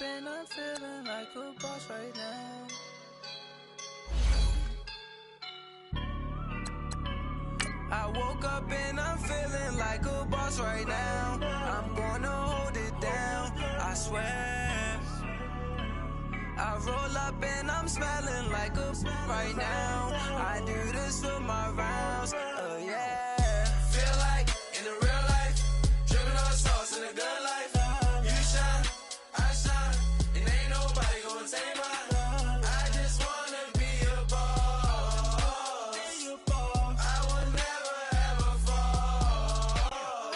and I'm feeling like a boss right now. I woke up and I'm feeling like a boss right now. I'm gonna hold it down, I swear. I roll up and I'm smelling like a right now. I do this for my rounds, yeah. Feel like in the real life, dripping on sauce in a good life. You shine, I shine, and ain't nobody gonna take mine. I just wanna be a boss. I would never ever fall.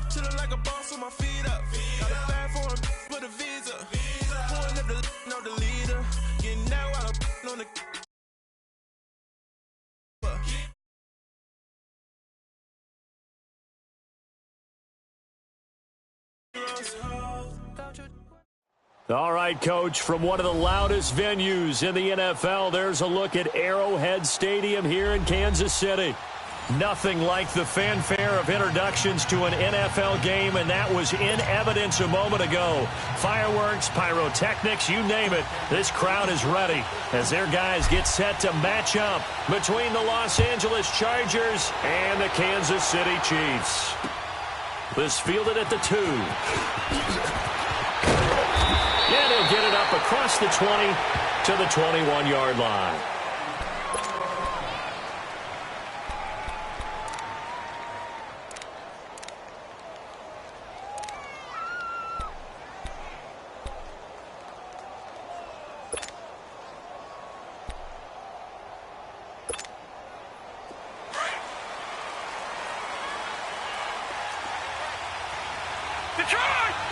Chillin' like a boss with my feet up. Got a bag for him with a visa. Pulling up the know the leader. Getting out while I'm on the. All right, Coach, from one of the loudest venues in the NFL, there's a look at Arrowhead Stadium here in Kansas City. Nothing like the fanfare of introductions to an NFL game, and that was in evidence a moment ago. Fireworks, pyrotechnics, you name it. This crowd is ready as their guys get set to match up between the Los Angeles Chargers and the Kansas City Chiefs. This fielded at the 2. And he'll get it up across the 20 to the 21-yard line.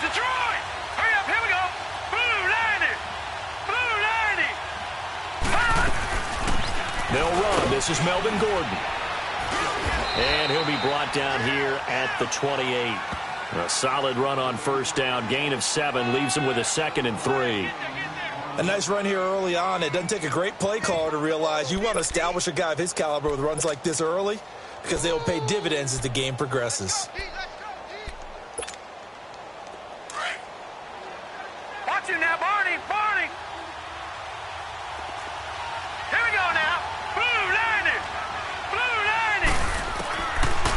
Detroit! Hurry up, here we go! Blue 90! They'll run. This is Melvin Gordon. And he'll be brought down here at the 28. A solid run on first down. Gain of 7 leaves him with a 2nd and 3. A nice run here early on. It doesn't take a great play caller to realize you want to establish a guy of his caliber with runs like this early because they will pay dividends as the game progresses. Watch him now, Barney! Here we go now! Blue 90!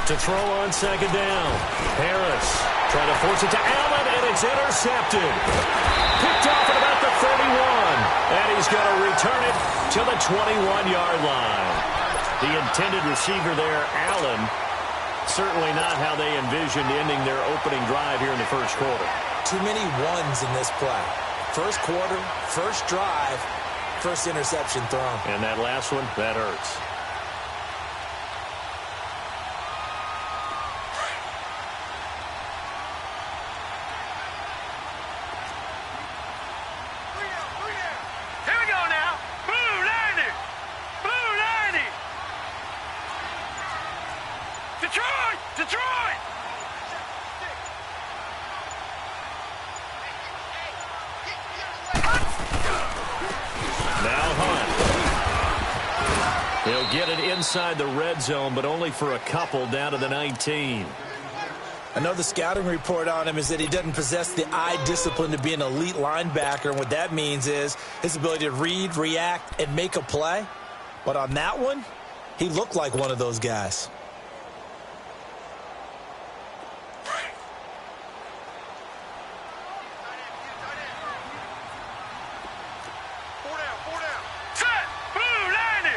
To throw on 2nd down. Harris trying to force it to Allen, and it's intercepted. Picked off at about the 31. And he's going to return it to the 21-yard line. The intended receiver there, Allen, certainly not how they envisioned ending their opening drive here in the first quarter. Too many ones in this play. First quarter, first drive, first interception thrown. And that last one, that hurts. Here we go now! Blue 90! Detroit! Now Hunt. He'll get it inside the red zone, but only for a couple down to the 19. I know the scouting report on him is that he doesn't possess the eye discipline to be an elite linebacker, and what that means is his ability to read, react, and make a play. But on that one, he looked like one of those guys. Set! Blue 90!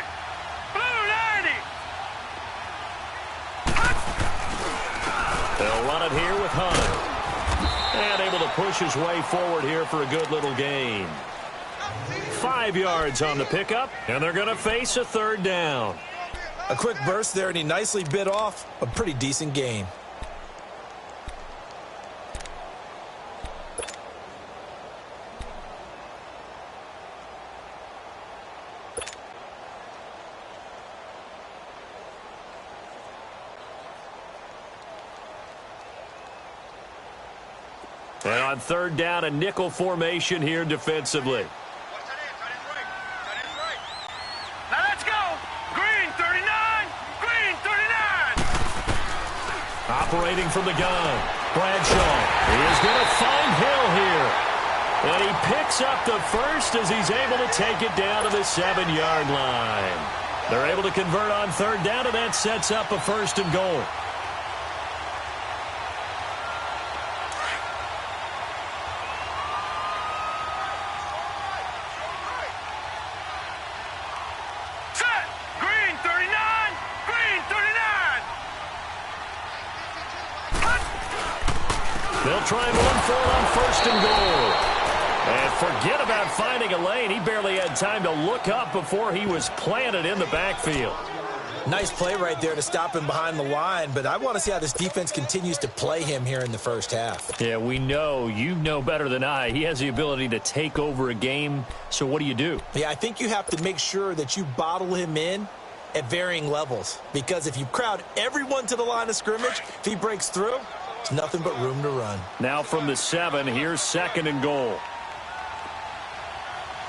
They'll run it here with Hunt. And able to push his way forward here for a good little gain. 5 yards on the pickup, and they're going to face a 3rd down. A quick burst there, and he nicely bit off a pretty decent gain. And on 3rd down, a nickel formation here defensively. Now let's go! Green 39! Green 39! Operating from the gun, Bradshaw is going to find Hill here. And he picks up the first as he's able to take it down to the 7-yard line. They're able to convert on third down, and that sets up a first and goal. Set. Green 39. Green 39. They'll try and run for it on first and goal. And forget about finding a lane. He barely had time to look up before he was planted in the backfield. Nice play right there to stop him behind the line, but I want to see how this defense continues to play him here in the first half. Yeah, we know. You know better than I. He has the ability to take over a game, so what do? Yeah, I think you have to make sure that you bottle him in at varying levels, because if you crowd everyone to the line of scrimmage, if he breaks through, it's nothing but room to run. Now from the 7, here's second and goal.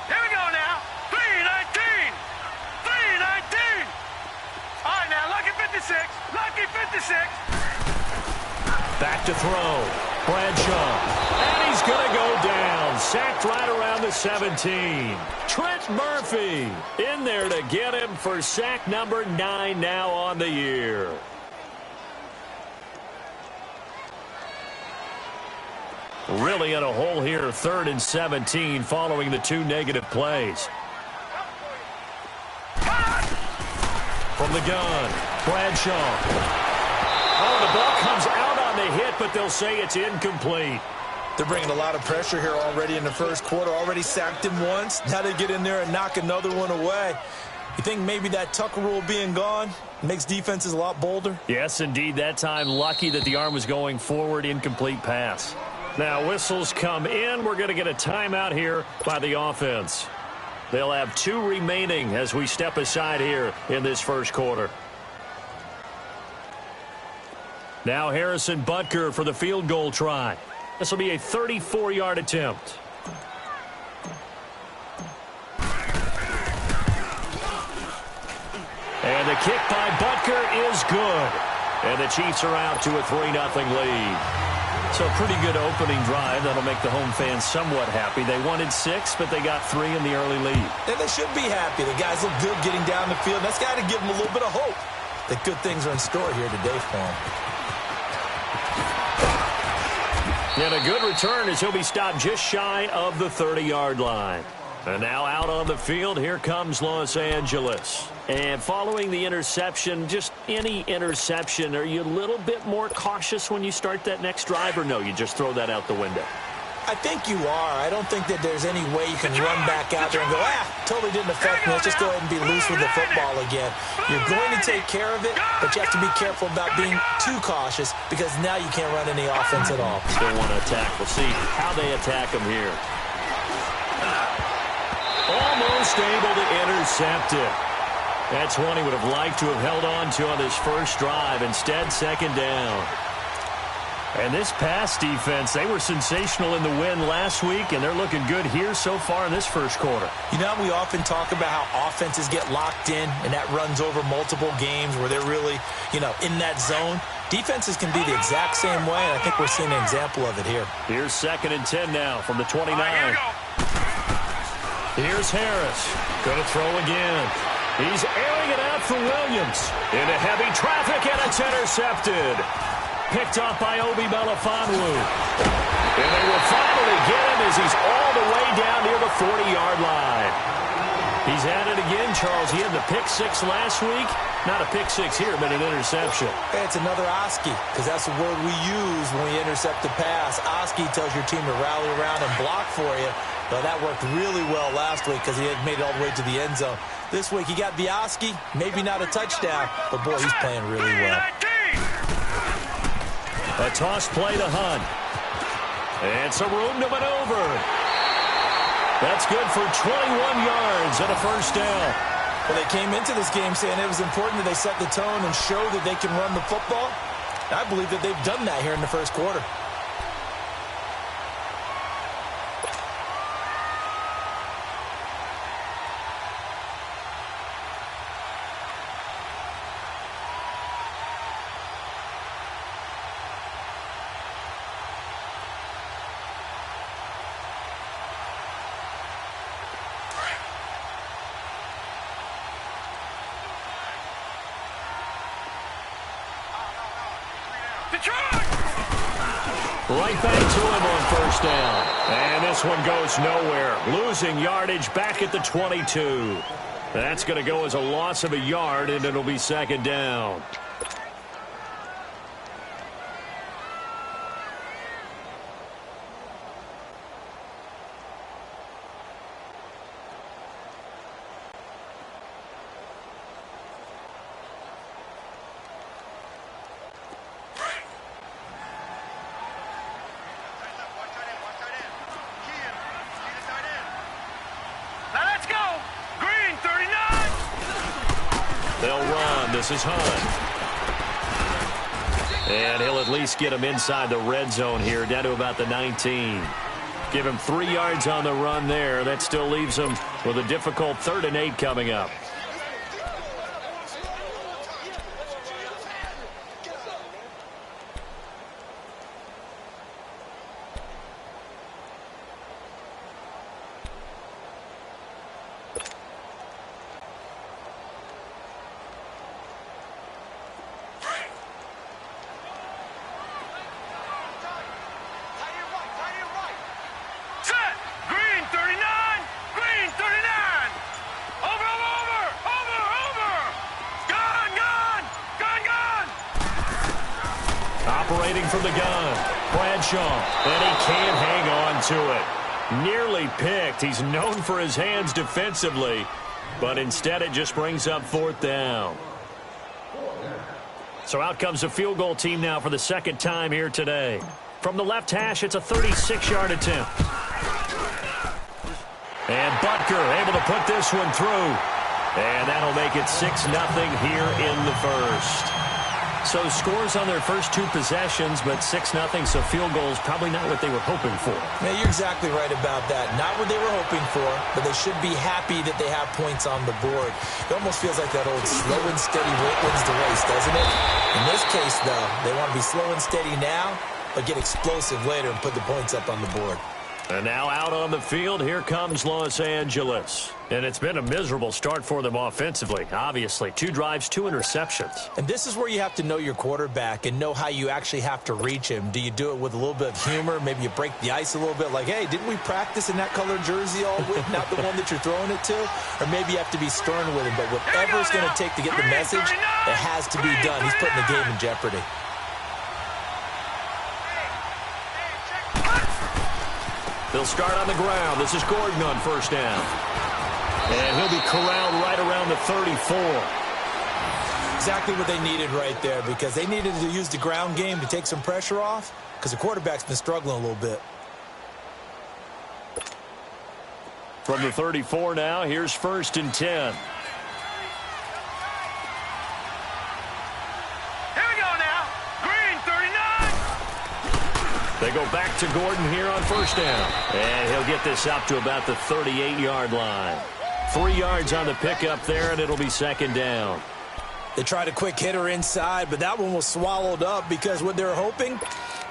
Here we go now. 319. 319. All right, now, lucky 56. Lucky 56. Back to throw. Bradshaw. And he's going to go down. Sacked right around the 17. Trent Murphy in there to get him for sack number 9 now on the year. Really in a hole here, 3rd and 17 following the 2 negative plays. From the gun, Bradshaw. Oh, the ball comes out on the hit, but they'll say it's incomplete. They're bringing a lot of pressure here already in the first quarter. Already sacked him once. Now they get in there and knock another one away. You think maybe that Tucker rule being gone makes defenses a lot bolder? Yes, indeed. That time, lucky that the arm was going forward. Incomplete pass. Now, whistles come in. We're going to get a timeout here by the offense. They'll have 2 remaining as we step aside here in this first quarter. Now Harrison Butker for the field goal try. This will be a 34-yard attempt. And the kick by Butker is good. And the Chiefs are out to a 3-0 lead. So a pretty good opening drive. That'll make the home fans somewhat happy. They wanted 6, but they got 3 in the early lead. And they should be happy. The guys look good getting down the field. That's got to give them a little bit of hope that good things are in store here today for them. And a good return as he'll be stopped just shy of the 30-yard line. And now out on the field, here comes Los Angeles. And following the interception, just any interception, are you a little bit more cautious when you start that next drive, or no, you just throw that out the window? I think you are. I don't think that there's any way you can run back out there and go, totally didn't affect me. Let's just go ahead and be loose with the football again. You're going to take care of it, but you have to be careful about being too cautious because now you can't run any offense at all. Still want to attack. We'll see how they attack him here. Almost able to intercept it. That's one he would have liked to have held on to on this first drive. Instead, second down. And this pass defense, they were sensational in the win last week, and they're looking good here so far in this first quarter. You know, we often talk about how offenses get locked in, and that runs over multiple games where they're really, in that zone. Defenses can be the exact same way, and I think we're seeing an example of it here. Here's 2nd and 10 now from the 29. Here's Harris. Going to throw again. He's airing it out for Williams. Into heavy traffic, and it's intercepted. Picked off by Obi Melifonwu. And they will finally get him as he's all the way down near the 40-yard line. He's at it again, Charles. He had the pick 6 last week. Not a pick 6 here, but an interception. Hey, it's another Oski, because that's the word we use when we intercept the pass. Oski tells your team to rally around and block for you. Well, that worked really well last week because he had made it all the way to the end zone. This week he got the Oski, maybe not a touchdown, but boy, he's playing really well. A toss play to Hunt. And some room to maneuver. That's good for 21 yards and a first down. Well, they came into this game saying it was important that they set the tone and show that they can run the football. I believe that they've done that here in the first quarter. Detroit! Right back to him on first down. And this one goes nowhere. Losing yardage back at the 22. That's going to go as a loss of a yard, and it'll be second down. This is Hunt. And he'll at least get him inside the red zone here, down to about the 19. Give him 3 yards on the run there. That still leaves him with a difficult 3rd and 8 coming up. Operating from the gun, Bradshaw, and he can't hang on to it. Nearly picked. He's known for his hands defensively, but instead it just brings up 4th down. So out comes a field goal team now for the 2nd time here today. From the left hash, it's a 36-yard attempt. And Butker able to put this one through. And that'll make it 6-0 here in the first. So scores on their first 2 possessions, but 6-0, so field goals probably not what they were hoping for. Yeah, you're exactly right about that. Not what they were hoping for, but they should be happy that they have points on the board. It almost feels like that old slow and steady wins the race, doesn't it? In this case, though, they want to be slow and steady now, but get explosive later and put the points up on the board. And now out on the field, here comes Los Angeles. And it's been a miserable start for them offensively, obviously. 2 drives, 2 interceptions. And this is where you have to know your quarterback and know how you actually have to reach him. Do you do it with a little bit of humor? Maybe you break the ice a little bit like, hey, didn't we practice in that colored jersey all week, not the one that you're throwing it to? Or maybe you have to be stern with him. But whatever it's going to take to get the message, it has to be done. He's putting the game in jeopardy. They'll start on the ground. This is Gordon on first down. And he'll be corralled right around the 34. Exactly what they needed right there, because they needed to use the ground game to take some pressure off, because the quarterback's been struggling a little bit. From the 34 now, here's 1st and 10. They go back to Gordon here on first down. And he'll get this up to about the 38-yard line. 3 yards on the pickup there, and it'll be 2nd down. They tried a quick hitter inside, but that one was swallowed up because what they're hoping,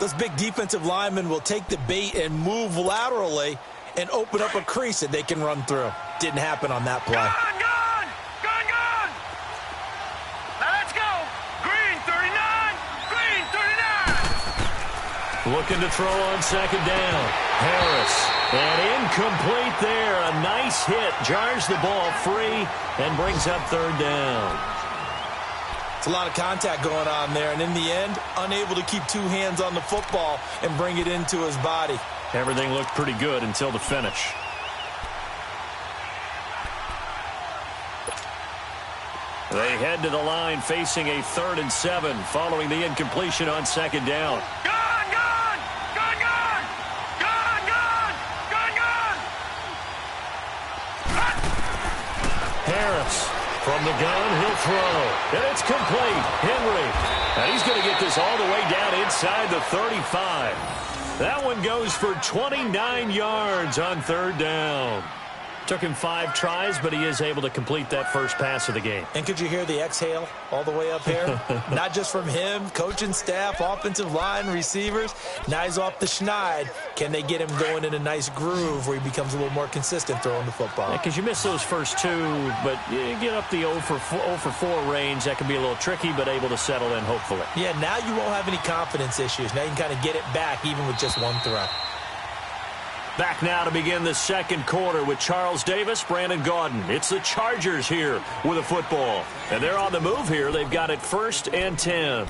those big defensive linemen will take the bait and move laterally and open up a crease that they can run through. Didn't happen on that play. Looking to throw on 2nd down. Harris. And incomplete there. A nice hit. Jars the ball free and brings up 3rd down. It's a lot of contact going on there. And in the end, unable to keep 2 hands on the football and bring it into his body. Everything looked pretty good until the finish. They head to the line facing a 3rd and 7 following the incompletion on 2nd down. Harris from the gun, he'll throw. And it's complete. Henry. And he's going to get this all the way down inside the 35. That one goes for 29 yards on 3rd down. Took him 5 tries, but he is able to complete that first pass of the game. And could you hear the exhale all the way up here? Not just from him, coaching staff, offensive line, receivers. Now he's off the schneid. Can they get him going in a nice groove where he becomes a little more consistent throwing the football? Because you miss those first 2, but you get up the 0 for 4 range. That can be a little tricky, but able to settle in, hopefully. Yeah, now you won't have any confidence issues. Now you can kind of get it back even with just 1 throw. Back now to begin the second quarter with Charles Davis, Brandon Gaudin. It's the Chargers here with a football. And they're on the move here. They've got it 1st and 10.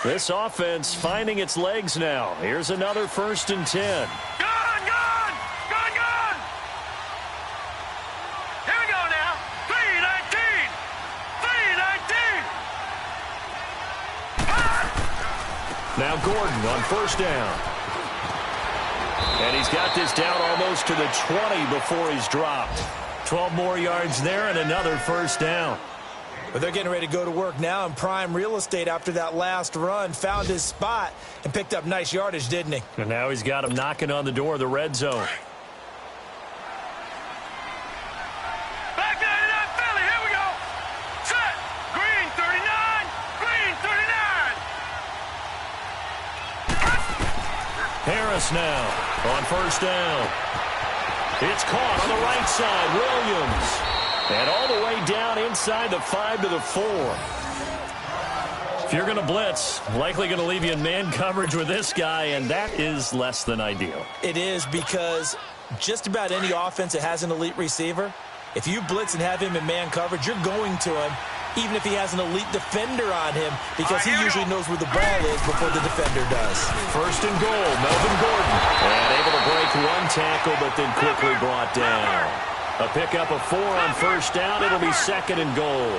This offense finding its legs now. Here's another 1st and 10. Now Gordon on 1st down. And he's got this down almost to the 20 before he's dropped. 12 more yards there and another 1st down. But they're getting ready to go to work now in prime real estate after that last run. Found his spot and picked up nice yardage, didn't he? And now he's got him knocking on the door of the red zone. Harris now on 1st down. It's caught on the right side. Williams. And all the way down inside the 5 to the 4. If you're going to blitz, likely going to leave you in man coverage with this guy, and that is less than ideal. It is, because just about any offense that has an elite receiver, if you blitz and have him in man coverage, you're going to him, even if he has an elite defender on him, because he usually knows where the ball is before the defender does. 1st and goal, Melvin Gordon. And able to break 1 tackle, but then quickly brought down. A pickup of 4 on 1st down. It'll be 2nd and goal.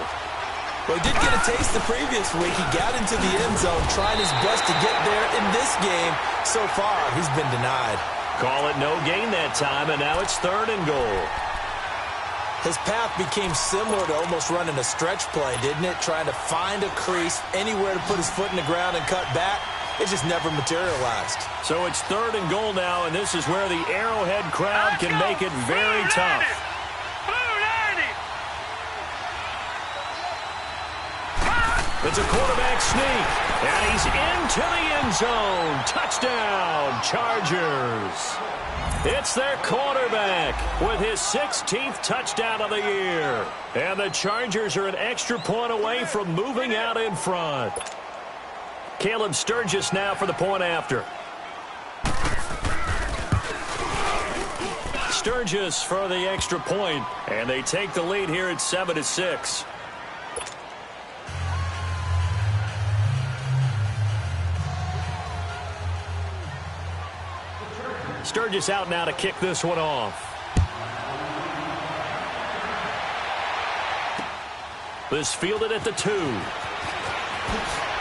Well, he did get a taste the previous week. He got into the end zone, trying his best to get there in this game. So far, he's been denied. Call it no gain that time, and now it's 3rd and goal. His path became similar to almost running a stretch play, didn't it? Trying to find a crease, anywhere to put his foot in the ground and cut back. It just never materialized. So it's 3rd and goal now, and this is where the Arrowhead crowd can make it very tough. It's a quarterback sneak, and he's into the end zone. Touchdown, Chargers. It's their quarterback with his 16th touchdown of the year. And the Chargers are an extra point away from moving out in front. Caleb Sturgis now for the point after. Sturgis for the extra point, and they take the lead here at 7-6. Sturgis out now to kick this one off. This fielded at the 2.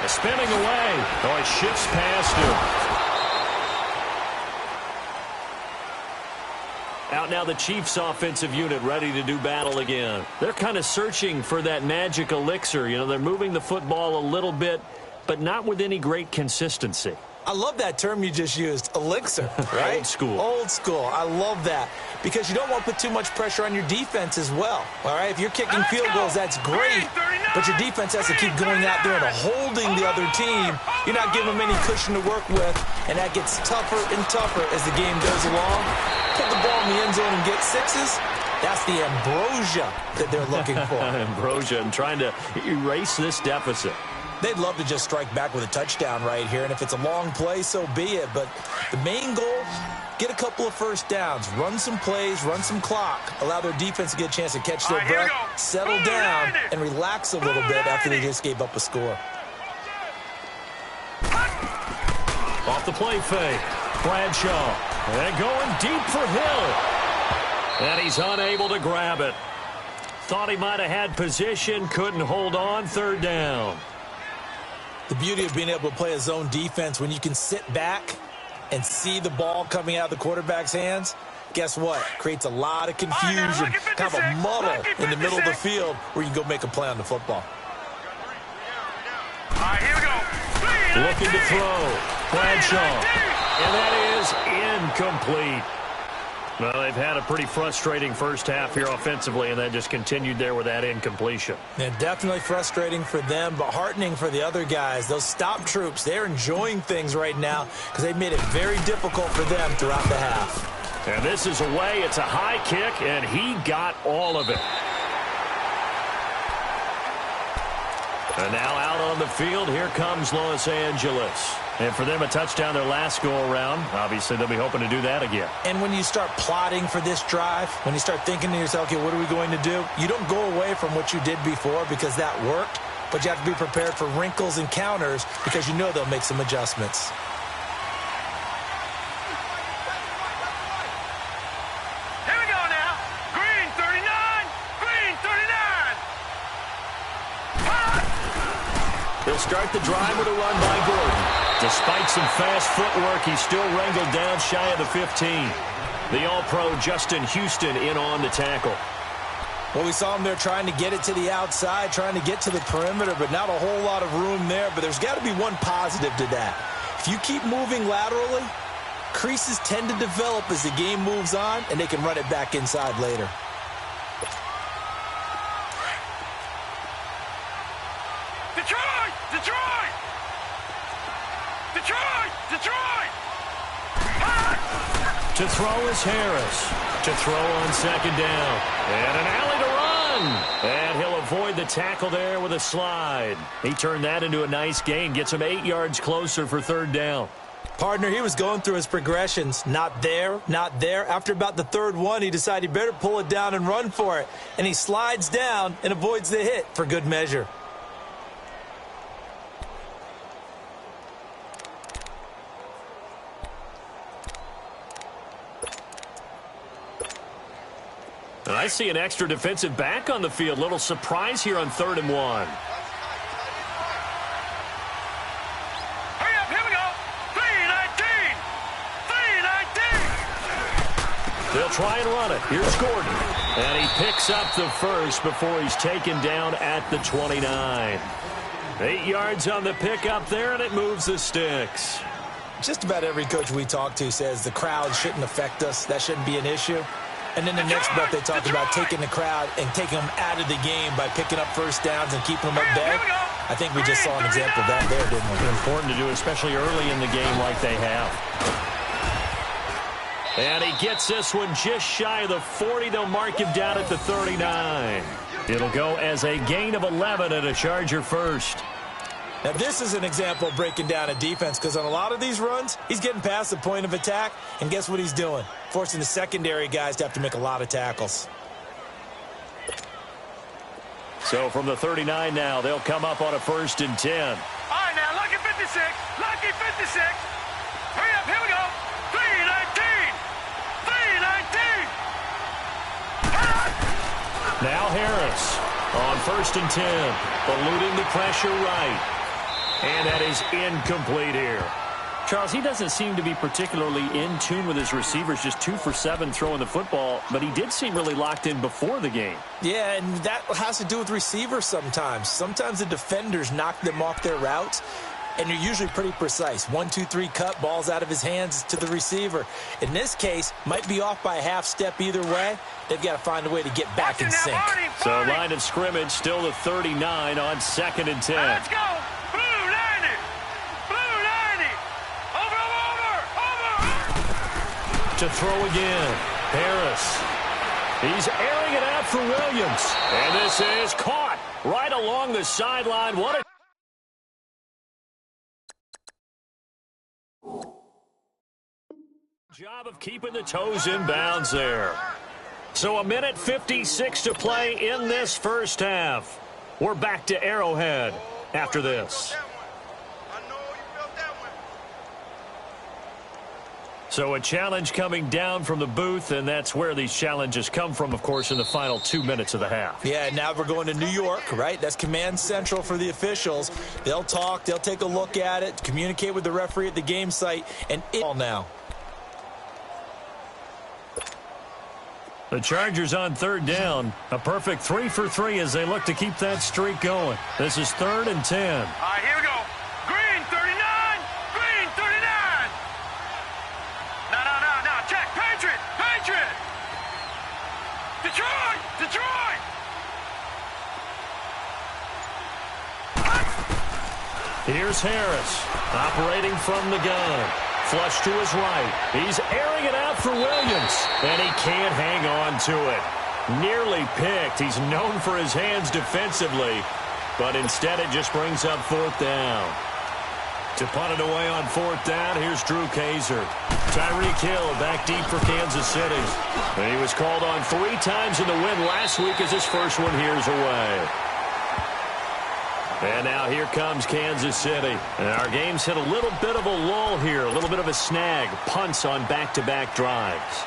Spinning away. Oh, it shifts past him. Out now the Chiefs offensive unit ready to do battle again. They're kind of searching for that magic elixir. You know, they're moving the football a little bit, but not with any great consistency. I love that term you just used, elixir, right? Old school. Old school. I love that, because you don't want to put too much pressure on your defense as well, all right? If you're kicking field goals, that's great, but your defense has to keep going out there and holding the other team. You're not giving them any cushion to work with, and that gets tougher and tougher as the game goes along. Put the ball in the end zone and get 6s. That's the ambrosia that they're looking for. Ambrosia, and trying to erase this deficit. They'd love to just strike back with a touchdown right here, and if it's a long play, so be it. But the main goal, get a couple of 1st downs, run some plays, run some clock, allow their defense to get a chance to catch their breath, settle down, and relax a little bit after they just gave up a score. Off the play fake, Bradshaw, and going deep for Hill. And he's unable to grab it. Thought he might have had position, couldn't hold on, 3rd down. The beauty of being able to play a zone defense when you can sit back and see the ball coming out of the quarterback's hands, Guess what? Creates a lot of confusion, kind of a muddle in the middle of the field where you can go make a play on the football. All right, here we go. Looking to throw. Bradshaw. And that is incomplete. Well, they've had a pretty frustrating first half here offensively, and then just continued there with that incompletion. And definitely frustrating for them, but heartening for the other guys. Those stop troops, they're enjoying things right now because they've made it very difficult for them throughout the half. And this is away. It's a high kick, and he got all of it. And now out on the field, here comes Los Angeles. And for them, a touchdown their last go-around. Obviously, they'll be hoping to do that again. And when you start plotting for this drive, when you start thinking to yourself, okay, what are we going to do? You don't go away from what you did before because that worked, but you have to be prepared for wrinkles and counters because you know they'll make some adjustments. Here we go now. Green 39. Green 39. He'll start the drive with a run by Gordon. Despite some fast footwork, he's still wrangled down shy of the 15. The All-Pro Justin Houston in on the tackle. Well, we saw him there trying to get it to the outside, trying to get to the perimeter, but not a whole lot of room there. But there's got to be one positive to that. If you keep moving laterally, creases tend to develop as the game moves on, and they can run it back inside later. Detroit! Detroit! Detroit! Detroit! To throw is Harris. To throw on second down. And an alley to run. And he'll avoid the tackle there with a slide. He turned that into a nice gain. Gets him 8 yards closer for third down. Partner, he was going through his progressions. Not there, not there. After about the third one, he decided he better pull it down and run for it. And he slides down and avoids the hit for good measure. And I see an extra defensive back on the field. Little surprise here on 3rd and 1. Hurry up, here we go. 319. 319. They'll try and run it. Here's Gordon. And he picks up the first before he's taken down at the 29. 8 yards on the pickup there, and it moves the sticks. Just about every coach we talk to says the crowd shouldn't affect us. That shouldn't be an issue. And then the next breath they talk about taking the crowd and taking them out of the game by picking up first downs and keeping them at bay. I think we just saw an example of that there, didn't we? Important to do, especially early in the game like they have. And he gets this one just shy of the 40. They'll mark him down at the 39. It'll go as a gain of 11 and a Charger first. Now, this is an example of breaking down a defense because on a lot of these runs, he's getting past the point of attack, and guess what he's doing? Forcing the secondary guys to have to make a lot of tackles. So from the 39 now, they'll come up on a 1st and 10. All right, now, lucky 56. Lucky 56. Hurry up, here we go. 319. 319. Now Harris on 1st and 10, eluding the pressure right. And that is incomplete here. Charles, he doesn't seem to be particularly in tune with his receivers, just 2 for 7 throwing the football, but he did seem really locked in before the game. Yeah, and that has to do with receivers sometimes. Sometimes the defenders knock them off their routes, and they're usually pretty precise. 1, 2, 3 cut, balls out of his hands to the receiver. In this case, might be off by a half step either way. They've got to find a way to get back in sync. So line of scrimmage still the 39 on 2nd and 10. Let's go. Blue 90. Blue 90. Over. To throw again. Harris. He's airing it out for Williams. And this is caught right along the sideline. What a job of keeping the toes in bounds there. So a minute 56 to play in this first half. We're back to Arrowhead after this. So a challenge coming down from the booth, and that's where these challenges come from, of course, in the final 2 minutes of the half. Yeah, now we're going to New York, right? That's command central for the officials. They'll talk, they'll take a look at it, communicate with the referee at the game site, and all now. The Chargers on third down. A perfect 3 for 3 as they look to keep that streak going. This is 3rd and 10. All right, here we go. Green 39. Green 39. No. Check. Patriot. Detroit. Here's Harris operating from the gun. Flush to his right. He's airing it out for Williams, and he can't hang on to it. Nearly picked. He's known for his hands defensively, but instead it just brings up 4th down. To punt it away on 4th down, here's Drew Kaiser. Tyreek Hill back deep for Kansas City. And he was called on 3 times in the win last week as his first one here's away. And now here comes Kansas City. And our game's hit a little bit of a lull here, a little bit of a snag. Punts on back-to-back drives.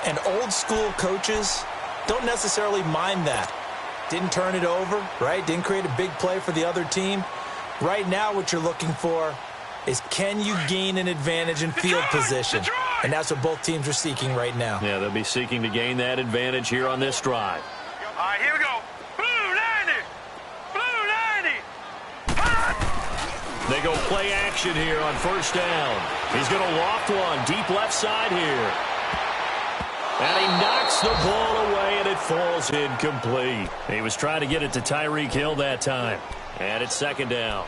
And old school coaches don't necessarily mind that. Didn't turn it over, right? Didn't create a big play for the other team. Right now what you're looking for is can you gain an advantage in field position? And that's what both teams are seeking right now. Yeah, they'll be seeking to gain that advantage here on this drive. All right, here we go. Blue 90. They go play action here on 1st down. He's going to loft one deep left side here. And he knocks the ball away, and it falls incomplete. He was trying to get it to Tyreek Hill that time. And it's 2nd down.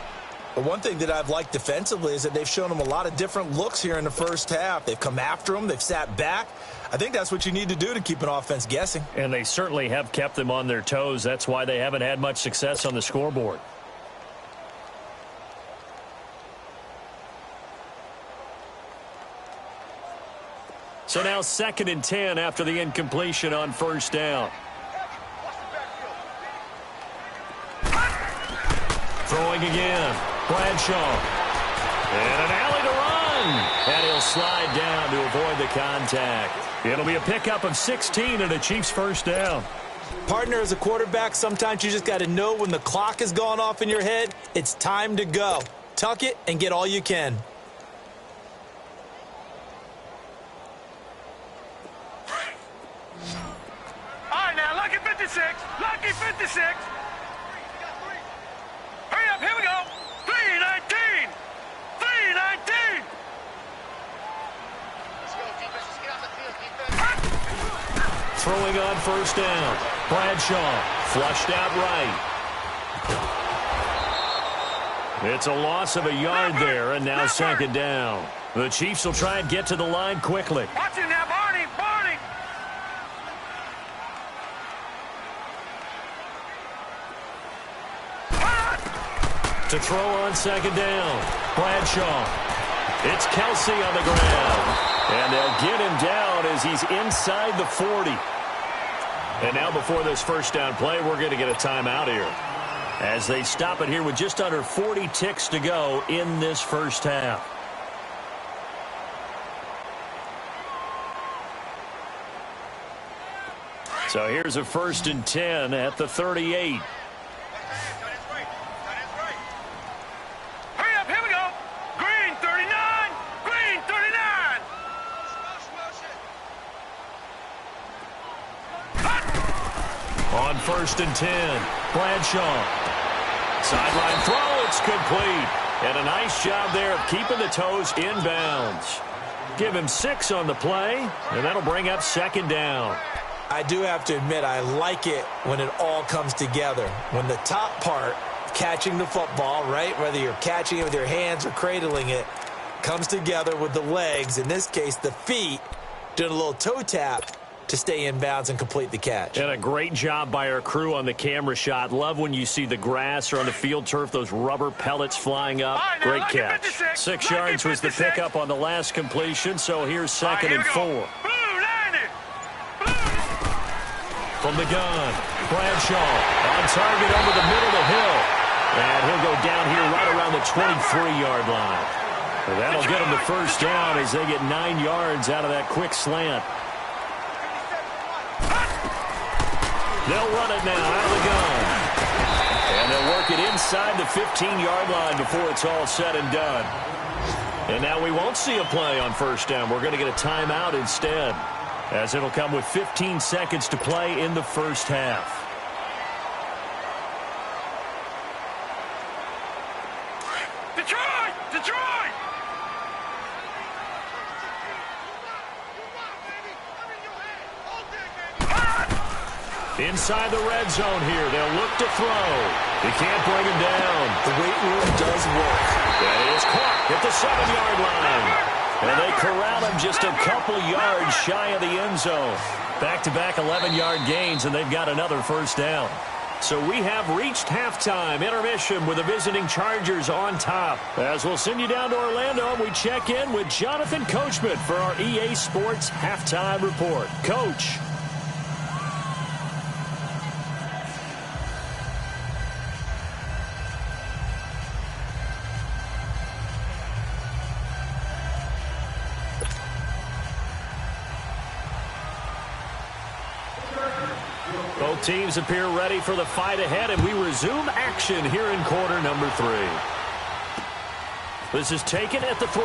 But one thing that I've liked defensively is that they've shown him a lot of different looks here in the first half. They've come after him. They've sat back. I think that's what you need to do to keep an offense guessing. And they certainly have kept them on their toes. That's why they haven't had much success on the scoreboard. So now 2nd and 10 after the incompletion on 1st down. Throwing again. Bradshaw. And an alley to run. And he'll slide down to avoid the contact. It'll be a pickup of 16 and a Chiefs 1st down. Partner, as a quarterback, sometimes you just got to know when the clock has gone off in your head, it's time to go. Tuck it and get all you can. All right, now, lucky 56. Lucky 56. Hurry up, here we go. 319. 319. Let's go, defense. Let's get on the field, defense. Throwing on 1st down. Bradshaw flushed out right. It's a loss of a yard there, and now 2nd down. The Chiefs will try and get to the line quickly. Watch it now, Barney. To throw on 2nd down. Bradshaw. It's Kelsey on the ground. And they'll get him down as he's inside the 40. And now before this 1st down play, we're going to get a timeout here. As they stop it here with just under 40 ticks to go in this 1st half. So here's a 1st and 10 at the 38. On 1st and 10, Bradshaw. Sideline throw, it's complete. And a nice job there of keeping the toes inbounds. Give him 6 on the play, and that'll bring up 2nd down. I do have to admit, I like it when it all comes together. When the top part, catching the football, right, whether you're catching it with your hands or cradling it, comes together with the legs, in this case the feet, doing a little toe tap to stay in bounds and complete the catch. And a great job by our crew on the camera shot. Love when you see the grass or on the field turf, those rubber pellets flying up. Great catch. 6 yards was the pickup on the last completion, so here's 2nd and 4. From the gun, Bradshaw on target over the middle of Hill. And he'll go down here right around the 23-yard line. And that'll get him the 1st down as they get 9 yards out of that quick slant. They'll run it now out of the gun. And they'll work it inside the 15-yard line before it's all said and done. And now we won't see a play on 1st down. We're going to get a timeout instead. as it'll come with 15 seconds to play in the first half. Detroit! Detroit! Inside the red zone here. They'll look to throw. They can't bring him down. The weight room does work. That is caught at the 7-yard line. And they corral him just a couple yards shy of the end zone. Back-to-back 11-yard gains, and they've got another first down. So we have reached halftime. Intermission with the visiting Chargers on top. As we'll send you down to Orlando, and we check in with Jonathan Coachman for our EA Sports Halftime Report. Coach. Both teams appear ready for the fight ahead, and we resume action here in quarter number 3. This is taken at the 3.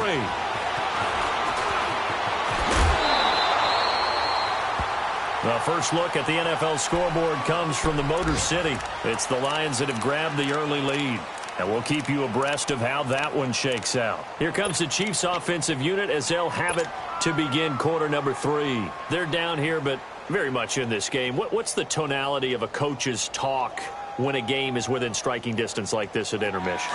The first look at the NFL scoreboard comes from the Motor City. It's the Lions that have grabbed the early lead. And we'll keep you abreast of how that one shakes out. Here comes the Chiefs offensive unit as they'll have it to begin quarter number 3. They're down here, but very much in this game. What's the tonality of a coach's talk when a game is within striking distance like this at intermission?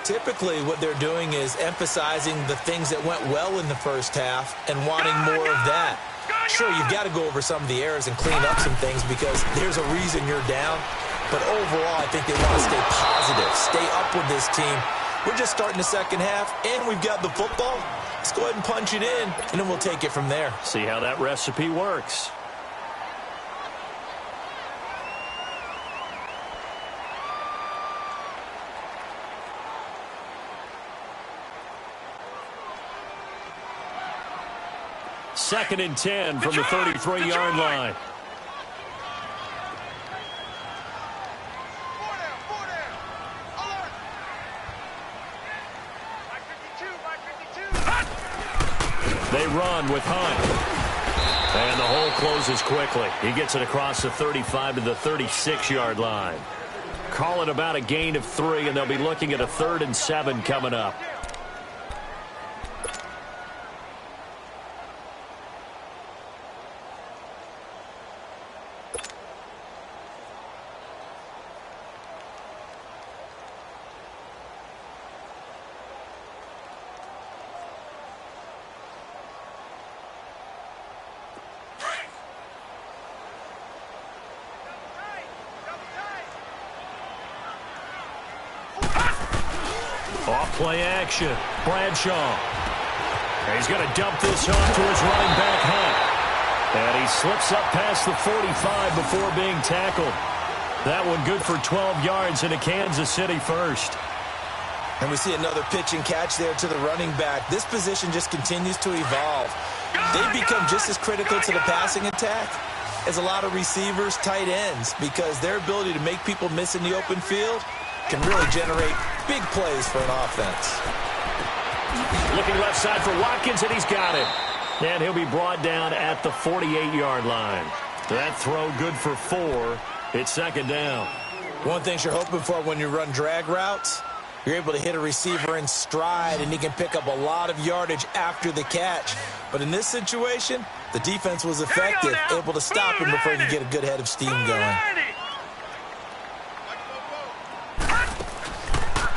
Typically, what they're doing is emphasizing the things that went well in the first half and wanting more of that. Sure, you've got to go over some of the errors and clean up some things because there's a reason you're down. But overall, I think they want to stay positive, stay up with this team. We're just starting the second half, and we've got the football. Let's go ahead and punch it in, and then we'll take it from there. See how that recipe works. Second and 10 from the 33-yard line. They run with Hunt. And the hole closes quickly. He gets it across the 35 to the 36-yard line. Call it about a gain of 3, and they'll be looking at a 3rd and 7 coming up. Off-play action. Bradshaw. And he's going to dump this off to his running back, Hunt. And he slips up past the 45 before being tackled. That one good for 12 yards into Kansas City first. And we see another pitch and catch there to the running back. This position just continues to evolve. They become just as critical to the passing attack as a lot of receivers, tight ends, because their ability to make people miss in the open field can really generate big plays for an offense. Looking left side for Watkins, and he's got it. And he'll be brought down at the 48-yard line. That throw good for 4. It's second down. One thing you're hoping for when you run drag routes, you're able to hit a receiver in stride, and he can pick up a lot of yardage after the catch. But in this situation, the defense was effective, able to stop him before he could get a good head of steam going.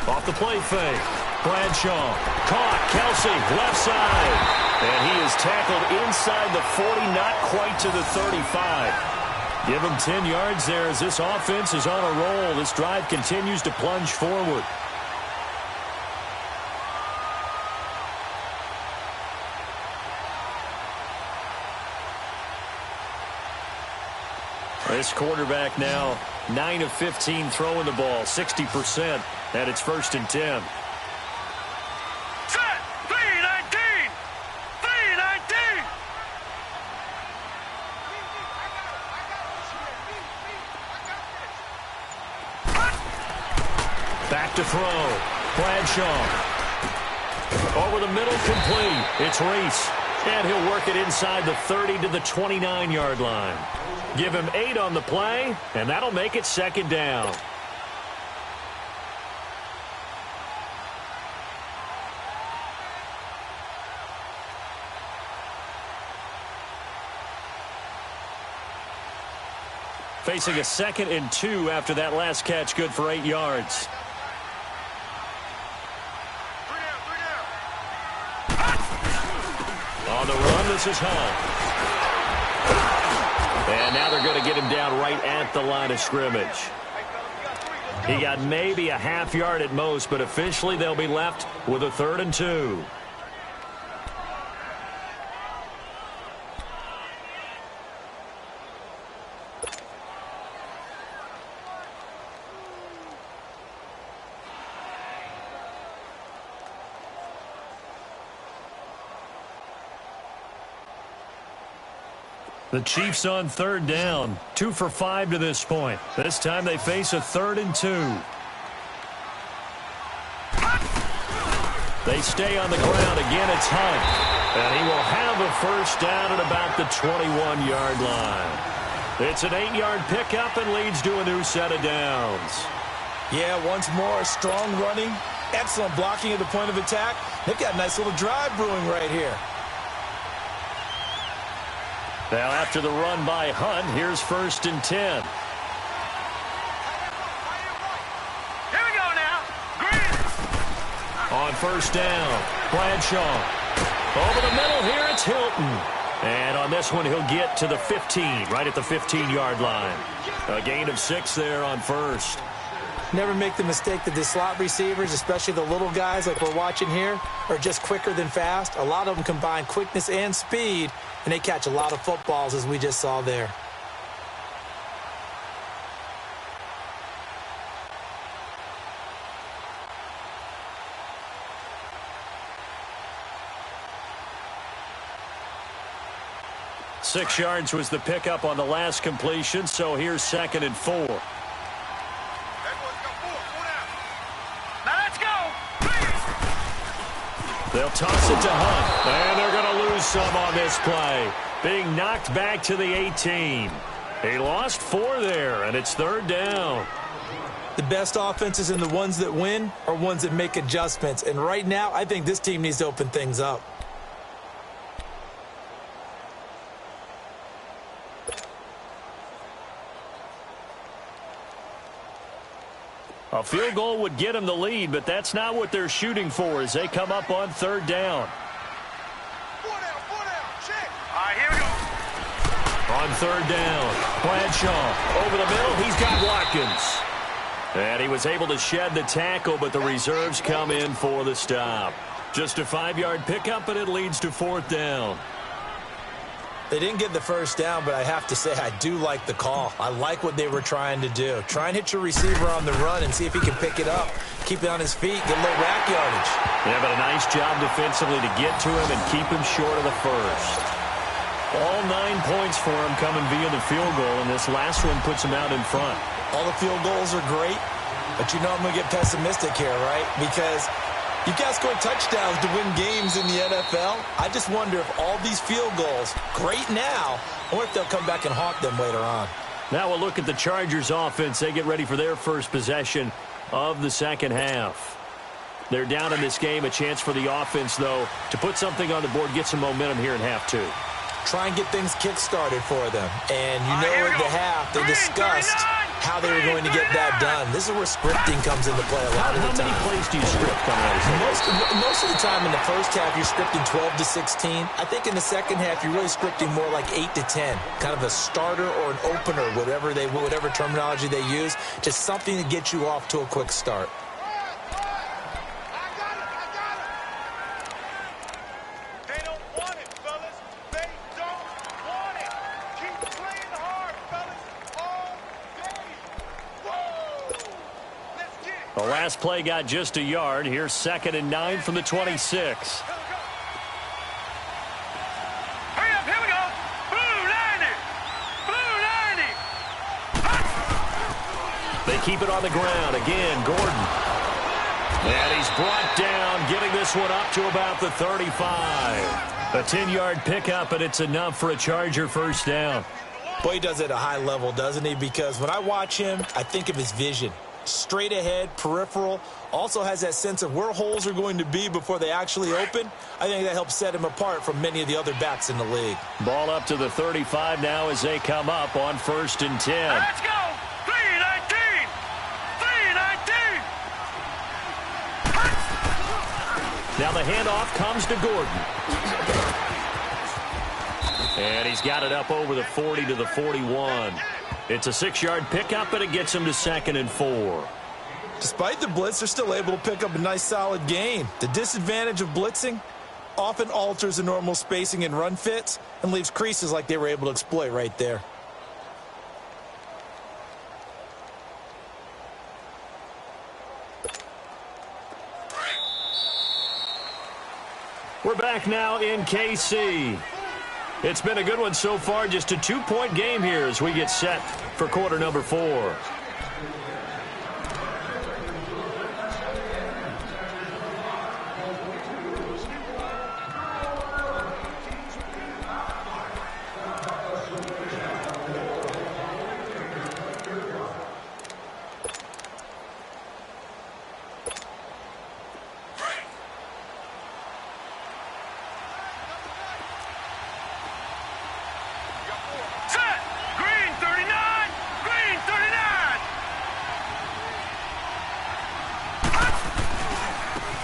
Off the play fake. Bradshaw caught. Kelsey left side. And he is tackled inside the 40, not quite to the 35. Give him 10 yards there as this offense is on a roll. This drive continues to plunge forward. This quarterback now 9 of 15 throwing the ball, 60%, and it's 1st and 10. Set! 3-19! 3-19! Back to throw. Bradshaw. Over the middle, complete. It's Reese. And he'll work it inside the 30 to the 29-yard line. Give him 8 on the play, and that'll make it second down. Facing a 2nd and 2 after that last catch, good for 8 yards. On the run, this is Hunt. And now they're going to get him down right at the line of scrimmage. He got maybe a half yard at most, but officially they'll be left with a 3rd and 2. The Chiefs on 3rd down. 2 for 5 to this point. This time they face a 3rd and 2. They stay on the ground. Again, it's Hunt. And he will have a first down at about the 21-yard line. It's an 8-yard pickup and leads to a new set of downs. Yeah, once more, strong running, excellent blocking at the point of attack. They've got a nice little drive brewing right here. Now, after the run by Hunt, here's 1st and 10. Here we go now. Green. On 1st down, Bradshaw. Over the middle here, it's Hilton. And on this one, he'll get to the 15, right at the 15-yard line. A gain of 6 there on 1st. Never make the mistake that the slot receivers, especially the little guys like we're watching here, are just quicker than fast. A lot of them combine quickness and speed, and they catch a lot of footballs, as we just saw there. Six yards was the pickup on the last completion, so here's 2nd and 4. Now let's go. They'll toss it to Hunt, and they're going to lose some on this play. Being knocked back to the 18. He lost 4 there, and it's 3rd down. The best offenses and the ones that win are ones that make adjustments. And right now, I think this team needs to open things up. A field goal would get them the lead, but that's not what they're shooting for as they come up on 3rd down. 4 down, check. All right, here we go. On 3rd down, Bradshaw over the middle. He's got Watkins. And he was able to shed the tackle, but the reserves come in for the stop. Just a 5-yard pickup, and it leads to 4th down. They didn't get the first down, but I have to say I do like the call. I like what they were trying to do. Try and hit your receiver on the run and see if he can pick it up. Keep it on his feet, get a little rack yardage. Yeah, but a nice job defensively to get to him and keep him short of the first. All 9 points for him coming via the field goal, and this last one puts him out in front. All the field goals are great, but you know I'm going to get pessimistic here, right? Because you've got to score touchdowns to win games in the NFL. I just wonder if all these field goals, great now, or if they'll come back and haunt them later on. Now we'll look at the Chargers offense. They get ready for their first possession of the second half. They're down in this game. A chance for the offense, though, to put something on the board, get some momentum here in half 2. Try and get things kick-started for them. And you know at the half, they discussed how they were going to get that done. This is where scripting comes into play a lot of the time. How many plays do you script coming out of Most of the time in the first half, you're scripting 12 to 16. I think in the second half, you're really scripting more like 8 to 10. Kind of a starter or an opener, whatever terminology they use. Just something to get you off to a quick start. The last play got just a yard. Here's 2nd and 9 from the 26. Hurry up, here we go. Blue 90. Blue 90. They keep it on the ground. Again, Gordon. And he's brought down, getting this one up to about the 35. A 10-yard pickup, and it's enough for a Charger first down. Boy, he does it at a high level, doesn't he? Because when I watch him, I think of his vision. Straight ahead, peripheral, also has that sense of where holes are going to be before they actually open. I think that helps set him apart from many of the other backs in the league. Ball up to the 35 now as they come up on 1st and 10. Let's go! 3-19! 3-19! Now the handoff comes to Gordon. And he's got it up over the 40 to the 41. It's a 6-yard pickup, and it gets him to 2nd and 4. Despite the blitz, they're still able to pick up a nice, solid gain. The disadvantage of blitzing often alters the normal spacing and run fits and leaves creases like they were able to exploit right there. We're back now in KC. It's been a good one so far, just a 2-point game here as we get set for quarter number 4.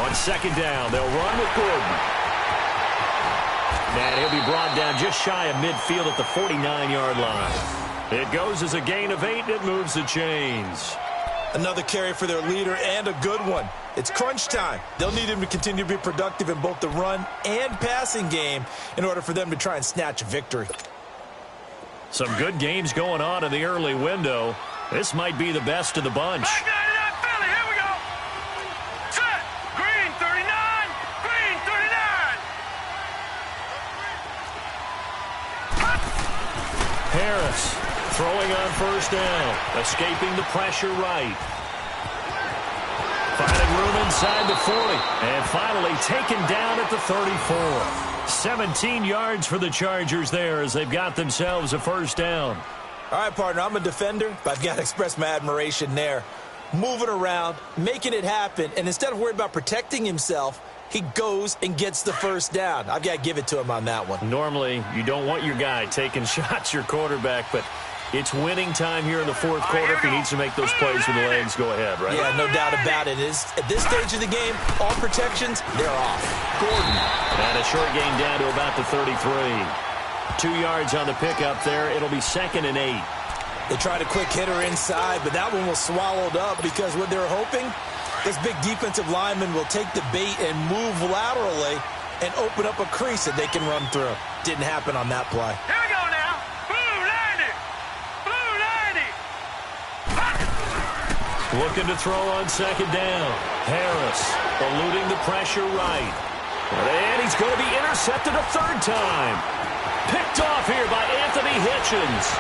On 2nd down, they'll run with Gordon. And he'll be brought down just shy of midfield at the 49-yard line. It goes as a gain of 8, and it moves the chains. Another carry for their leader, and a good one. It's crunch time. They'll need him to continue to be productive in both the run and passing game in order for them to try and snatch a victory. Some good games going on in the early window. This might be the best of the bunch. Harris throwing on 1st down, escaping the pressure right. Finding room inside the 40, and finally taken down at the 34. 17 yards for the Chargers there as they've got themselves a 1st down. All right, partner, I'm a defender, but I've got to express my admiration there. Moving around, making it happen, and instead of worried about protecting himself, he goes and gets the 1st down. I've got to give it to him on that one. Normally, you don't want your guy taking shots, your quarterback, but it's winning time here in the 4th quarter. If he needs to make those plays with the legs, go ahead, right? Yeah, no doubt about it. At this stage of the game, all protections, they're off. Gordon. And a short gain down to about the 33. 2 yards on the pickup there. It'll be 2nd and 8. They tried a quick hitter inside, but that one was swallowed up because what they were hoping, this big defensive lineman will take the bait and move laterally and open up a crease that they can run through. Didn't happen on that play. Here we go now. Blue 90. Blue 90. Looking to throw on 2nd down. Harris eluding the pressure right. And he's going to be intercepted a 3rd time. Picked off here by Anthony Hitchens.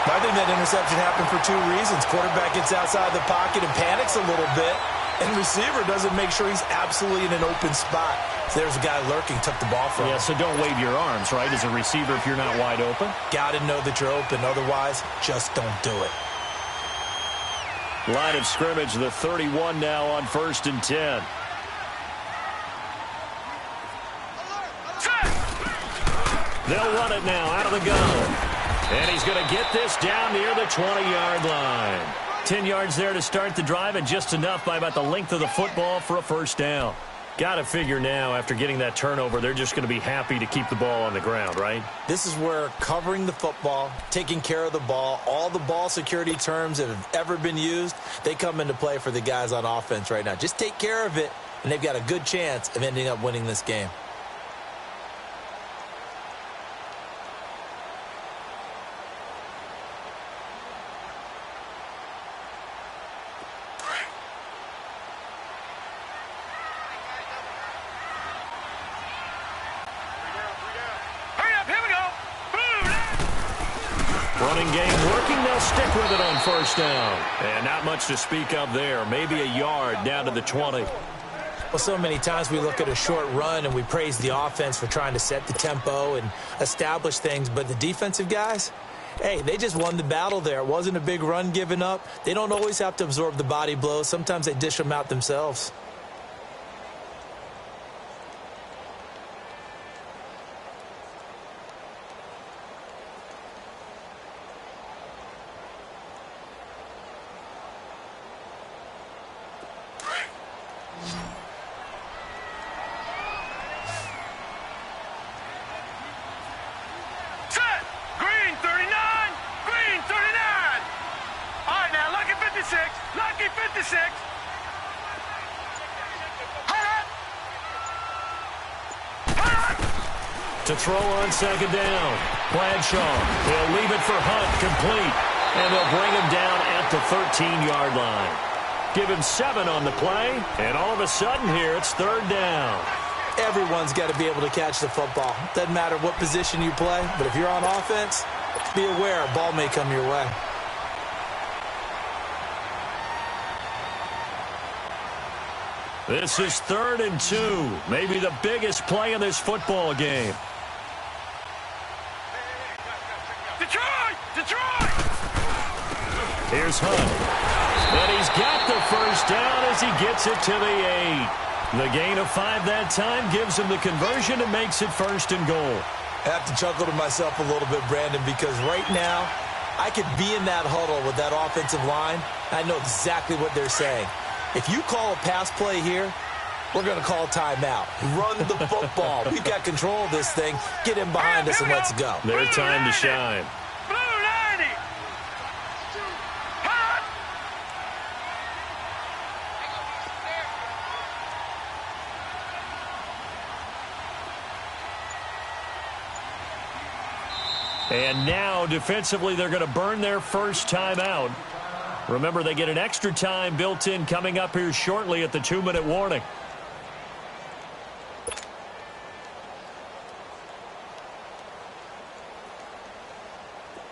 I think that interception happened for 2 reasons. Quarterback gets outside the pocket and panics a little bit, and receiver doesn't make sure he's absolutely in an open spot. So there's a guy lurking, took the ball from him. Yeah, so don't wave your arms, right, as a receiver if you're not wide open. Got to know that you're open. Otherwise, just don't do it. Line of scrimmage, the 31 now on 1st and 10. They'll run it now out of the gun. And he's going to get this down near the 20-yard line. 10 yards there to start the drive, and just enough by about the length of the football for a 1st down. Got to figure now, after getting that turnover, they're just going to be happy to keep the ball on the ground, right? This is where covering the football, taking care of the ball, all the ball security terms that have ever been used, they come into play for the guys on offense right now. Just take care of it, and they've got a good chance of ending up winning this game. Running game working. They'll stick with it on 1st down. And not much to speak of there. Maybe a yard down to the 20. Well, so many times we look at a short run and we praise the offense for trying to set the tempo and establish things, but the defensive guys, hey, they just won the battle there. It wasn't a big run given up. They don't always have to absorb the body blows. Sometimes they dish them out themselves. Lucky 56. To throw on second down. Bradshaw. He'll leave it for Hunt, complete. And they'll bring him down at the 13-yard line. Give him 7 on the play, and all of a sudden here it's third down. Everyone's got to be able to catch the football. Doesn't matter what position you play, but if you're on offense, be aware a ball may come your way. This is 3rd and 2, maybe the biggest play in this football game. Detroit! Detroit! Here's Hunt. And he's got the first down as he gets it to the 8. The gain of 5 that time gives him the conversion and makes it 1st and goal. I have to chuckle to myself a little bit, Brandon, because right now I could be in that huddle with that offensive line. I know exactly what they're saying. If you call a pass play here, we're going to call timeout. Run the football. We've got control of this thing. Get him behind us and let's go. Their time to shine. Blue 90. Hot. And now, defensively, they're going to burn their first timeout. Remember, they get an extra time built in coming up here shortly at the 2-minute warning.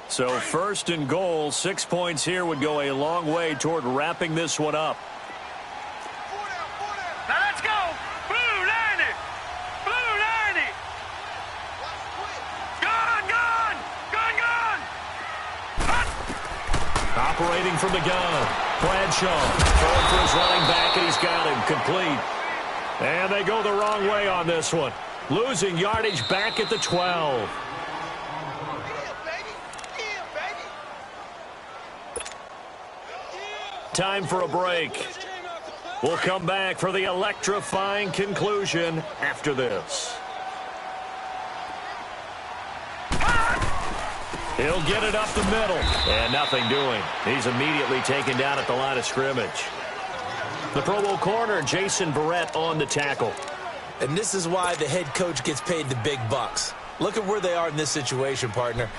So 1st and goal, 6 points here would go a long way toward wrapping this one up. Now let's go. Blue 90. Blue 90. Gun, gun. Gun, gun. Hot. Operating from the gun. Bradshaw throwing for his running back, and he's got him complete. And they go the wrong way on this one. Losing yardage back at the 12. Time for a break. We'll come back for the electrifying conclusion after this. He'll get it up the middle. And nothing doing. He's immediately taken down at the line of scrimmage. The Pro Bowl corner, Jason Verrett, on the tackle. And this is why the head coach gets paid the big bucks. Look at where they are in this situation, partner.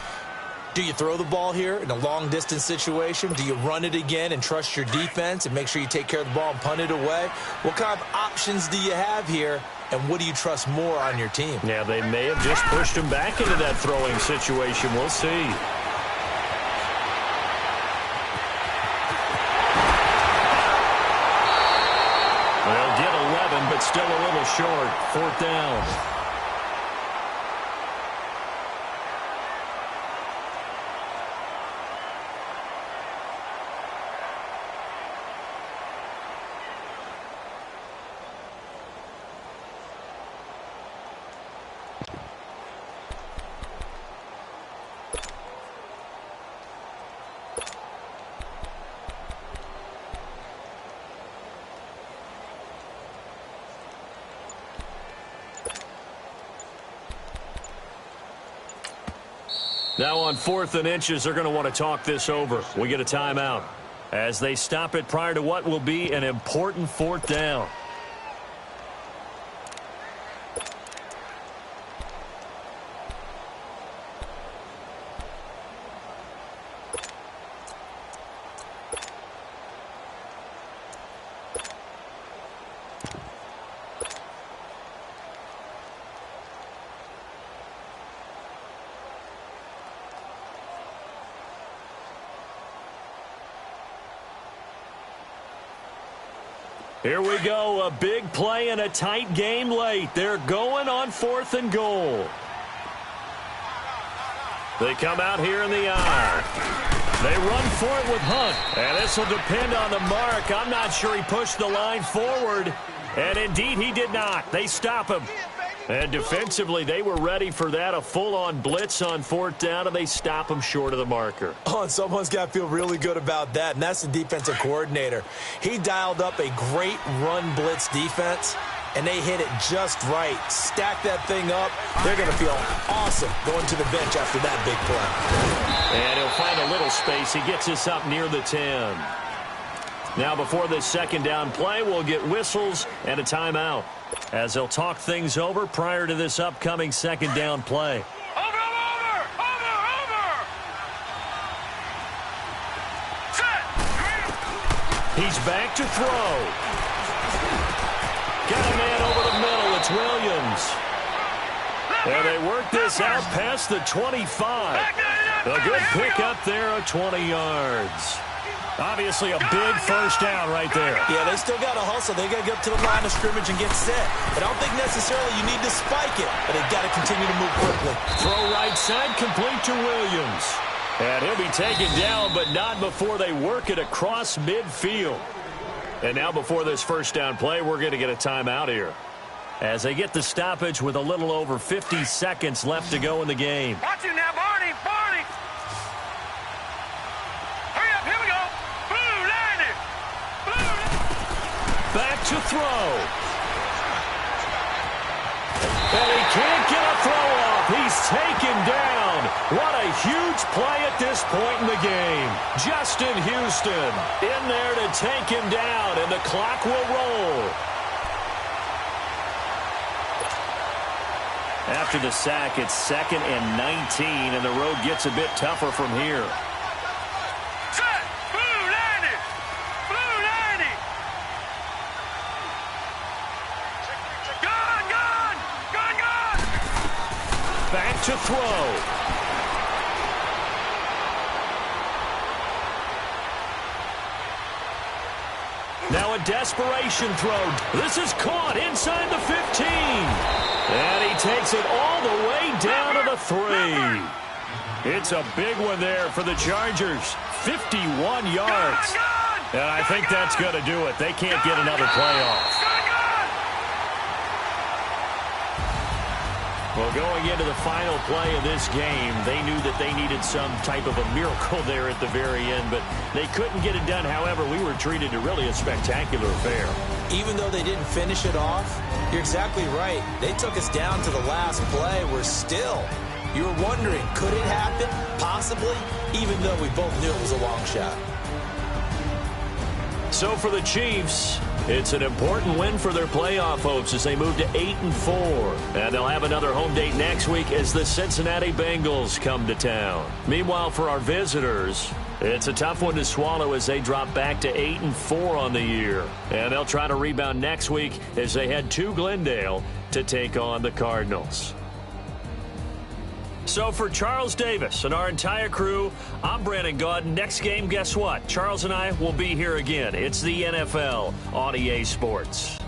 Do you throw the ball here in a long-distance situation? Do you run it again and trust your defense and make sure you take care of the ball and punt it away? What kind of options do you have here, and what do you trust more on your team? Yeah, they may have just pushed him back into that throwing situation. We'll see. They'll get 11, but still a little short. 4th down. Now on 4th and inches, they're going to want to talk this over. We get a timeout as they stop it prior to what will be an important 4th down. Here we go, a big play and a tight game late. They're going on 4th and goal. They come out here in the eye. They run for it with Hunt. And this will depend on the mark. I'm not sure he pushed the line forward. And indeed, he did not. They stop him. And defensively, they were ready for that, a full-on blitz on 4th down, and they stop him short of the marker. Oh, and someone's got to feel really good about that, and that's the defensive coordinator. He dialed up a great run blitz defense, and they hit it just right. Stack that thing up. They're going to feel awesome going to the bench after that big play. And he'll find a little space. He gets us up near the 10. Now, before this 2nd down play, we'll get whistles and a timeout as they'll talk things over prior to this upcoming 2nd down play. Over! Set! He's back to throw. Got a man over the middle. It's Williams. And they work this out past the 25. A good pick up there of 20 yards. Obviously a big first down right there. Yeah, they still got to hustle. They got to get up to the line of scrimmage and get set. But I don't think necessarily you need to spike it, but they've got to continue to move quickly. Throw right side, complete to Williams. And he'll be taken down, but not before they work it across midfield. And now before this first down play, we're going to get a timeout here as they get the stoppage with a little over 50 seconds left to go in the game. Watch you now, Barney! Hurry up, here we go! Blue line it! Back to throw. And he can't get a throw off. He's taken down. What a huge play at this point in the game. Justin Houston in there to take him down, and the clock will roll. After the sack, it's 2nd and 19, and the road gets a bit tougher from here. Set! Blue line it! Gone! Back to throw. Now a desperation throw. This is caught inside the 15. And he takes it all the way down to the 3. It's a big one there for the Chargers. 51 yards. And I think that's going to do it. They can't get another play off. Well, going into the final play of this game, they knew that they needed some type of a miracle there at the very end, but they couldn't get it done. However, we were treated to really a spectacular affair. Even though they didn't finish it off, you're exactly right. They took us down to the last play. We're still, you were wondering, could it happen? Possibly, even though we both knew it was a long shot. So for the Chiefs, it's an important win for their playoff hopes as they move to 8-4. And they'll have another home date next week as the Cincinnati Bengals come to town. Meanwhile, for our visitors, it's a tough one to swallow as they drop back to 8-4 on the year. And they'll try to rebound next week as they head to Glendale to take on the Cardinals. So for Charles Davis and our entire crew, I'm Brandon Gaudin. Next game, guess what? Charles and I will be here again. It's the NFL on EA Sports.